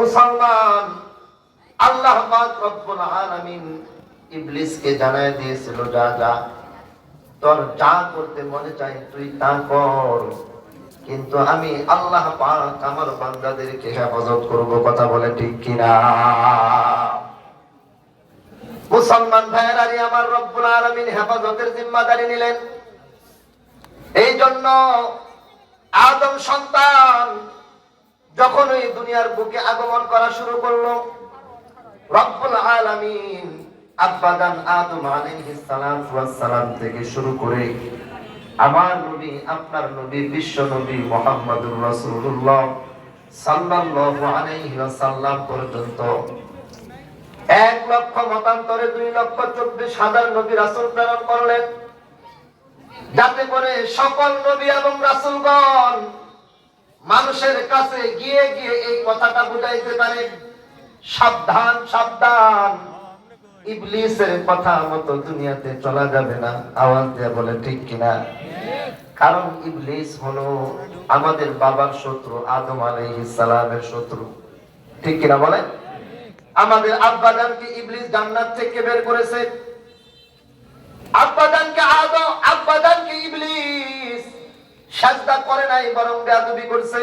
মুসলমান, আল্লাহ পাক রব্বুল আলামিন ইবলিসকে জানায় দিয়েছিল, যা যা তোর যা করতে মনে চায় তুই তা কর, কিন্তু আমি আল্লাহ পাক আমার বান্দাদেরকে হেফাজত করব। কথা বলে ঠিক কিনা? মুসলমান ভাইয়েরা, আমার রব্বুল আলামিন হেফাজতের জিম্মাদারি নিলেন। এই জন্য আদম সন্তান যখন ওই দুনিয়ার বুকে আগমন করা শুরু করলো, রব্বুল আলামিন আব্বাদান আদম আলাইহিস সালাম থেকে শুরু করে আমার নবী, আপনার নবী, বিশ্ব নবী মুহাম্মদুর রাসূলুল্লাহ সাল্লাল্লাহু আলাইহি ওয়াসাল্লাম পর্যন্ত 1 লক্ষ মতান্তরে 2,24,000 নবী রাসূল প্রেরণ করলেন, যাতে করে সকল নবী এবং রাসূলগণ মানুষের কাছে গিয়ে গিয়ে এই কথাটা বুঝাইতে পারে, সাবধান সাবধান, ইবলিসের কথা মতো দুনিয়াতে চলা যাবে না। আওয়াজ দিয়ে বলে ঠিক কিনা? কারণ ইবলিস হলো আমাদের বাবার শত্রু, আদম আলাইহিস সালামের শত্রু। ঠিক কিনা বলে? আমাদের আব্বাজানকে ইবলিস জান্নাত থেকে বের করেছে। আব্বাজানকে ইবলিস সাজদা করে নাই, বরং বেয়াদবি করছে।